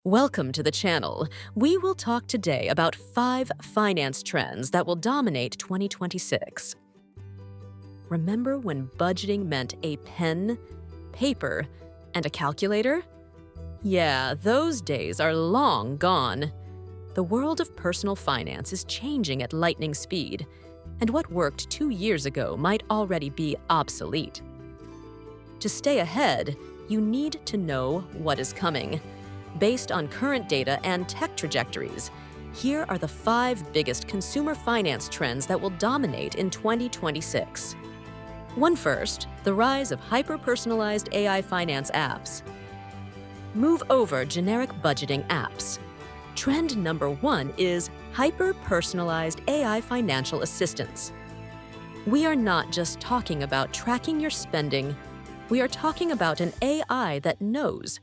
Welcome to the channel. We will talk today about 5 finance trends that will dominate 2026. Remember when budgeting meant a pen, paper, and a calculator? Yeah, those days are long gone. The world of personal finance is changing at lightning speed, and what worked 2 years ago might already be obsolete. To stay ahead, you need to know what is coming. Based on current data and tech trajectories, here are the 5 biggest consumer finance trends that will dominate in 2026. First, the rise of hyper-personalized AI finance apps. Move over generic budgeting apps. Trend number 1 is hyper-personalized AI financial assistance. We are not just talking about tracking your spending, we are talking about an AI that knows.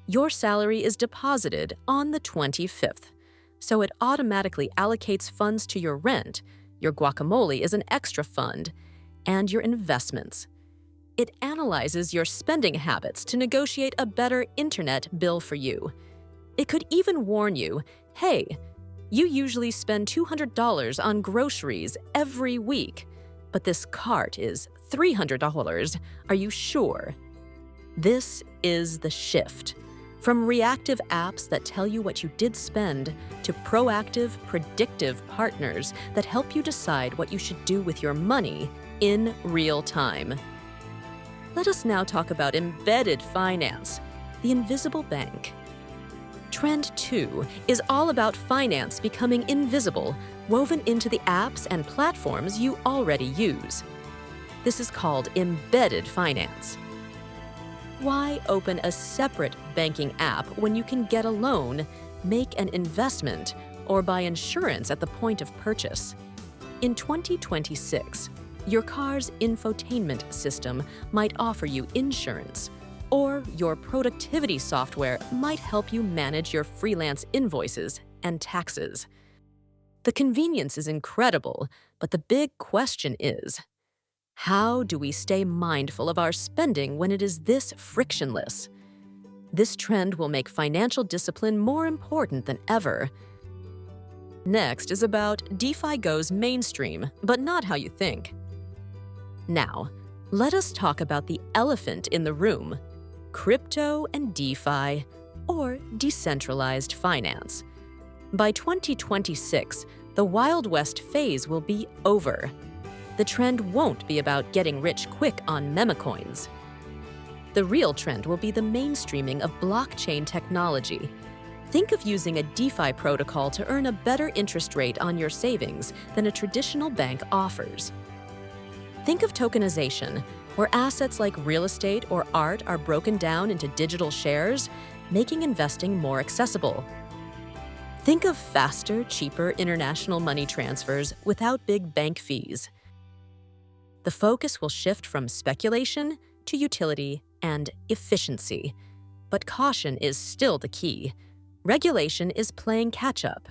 Your salary is deposited on the 25th, so it automatically allocates funds to your rent, your guacamole is an extra fund, and your investments. It analyzes your spending habits to negotiate a better internet bill for you. It could even warn you, hey, you usually spend $200 on groceries every week, but this cart is $300. Are you sure? This is the shift. From reactive apps that tell you what you did spend to proactive, predictive partners that help you decide what you should do with your money in real time. Let us now talk about embedded finance, the invisible bank. Trend 2 is all about finance becoming invisible, woven into the apps and platforms you already use. This is called embedded finance. Why open a separate banking app when you can get a loan, make an investment, or buy insurance at the point of purchase? In 2026, your car's infotainment system might offer you insurance, or your productivity software might help you manage your freelance invoices and taxes. The convenience is incredible, but the big question is, how do we stay mindful of our spending when it is this frictionless? This trend will make financial discipline more important than ever. Next is about DeFi goes mainstream, but not how you think. Now, let us talk about the elephant in the room, crypto and DeFi, or decentralized finance. By 2026, the Wild West phase will be over. The trend won't be about getting rich quick on memecoins. The real trend will be the mainstreaming of blockchain technology. Think of using a DeFi protocol to earn a better interest rate on your savings than a traditional bank offers. Think of tokenization, where assets like real estate or art are broken down into digital shares, making investing more accessible. Think of faster, cheaper international money transfers without big bank fees. The focus will shift from speculation to utility and efficiency. But caution is still the key. Regulation is playing catch-up.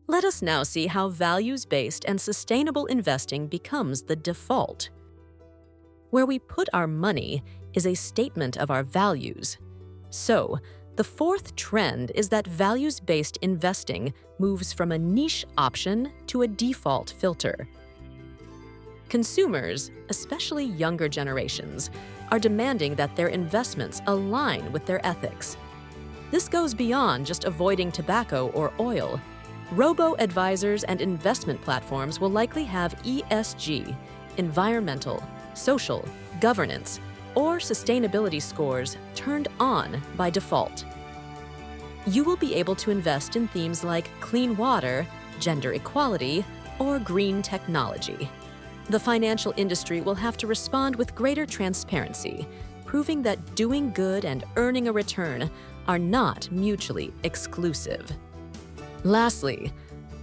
Let us now see how values-based and sustainable investing becomes the default. Where we put our money is a statement of our values. So, the 4th trend is that values-based investing moves from a niche option to a default filter. Consumers, especially younger generations, are demanding that their investments align with their ethics. This goes beyond just avoiding tobacco or oil. Robo-advisors and investment platforms will likely have ESG, environmental, social, governance, or sustainability scores turned on by default. You will be able to invest in themes like clean water, gender equality, or green technology. The financial industry will have to respond with greater transparency, proving that doing good and earning a return are not mutually exclusive. Lastly,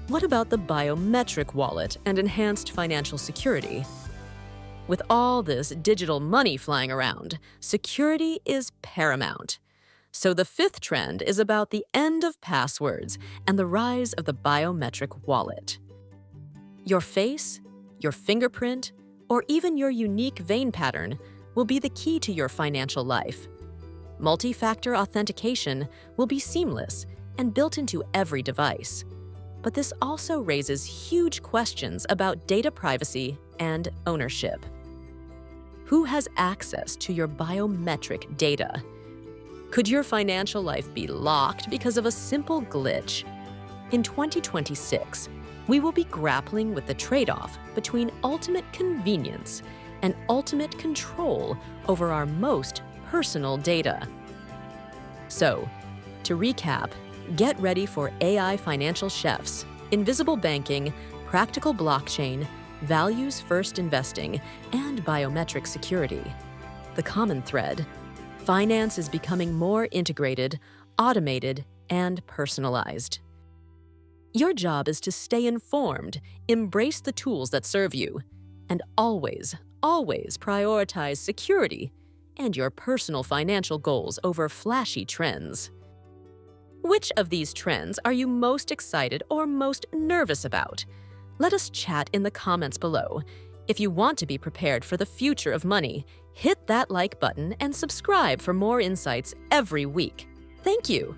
what about the biometric wallet and enhanced financial security? With all this digital money flying around, security is paramount. So the 5th trend is about the end of passwords and the rise of the biometric wallet. Your face, your fingerprint, or even your unique vein pattern will be the key to your financial life. Multi-factor authentication will be seamless and built into every device. But this also raises huge questions about data privacy and ownership. Who has access to your biometric data? Could your financial life be locked because of a simple glitch? In 2026, we will be grappling with the trade-off between ultimate convenience and ultimate control over our most personal data. So, to recap, get ready for AI financial chefs, invisible banking, practical blockchain, values-first investing, and biometric security. The common thread: finance is becoming more integrated, automated, and personalized. Your job is to stay informed, embrace the tools that serve you, and always prioritize security and your personal financial goals over flashy trends. Which of these trends are you most excited or most nervous about? Let us chat in the comments below. If you want to be prepared for the future of money, hit that like button and subscribe for more insights every week. Thank you.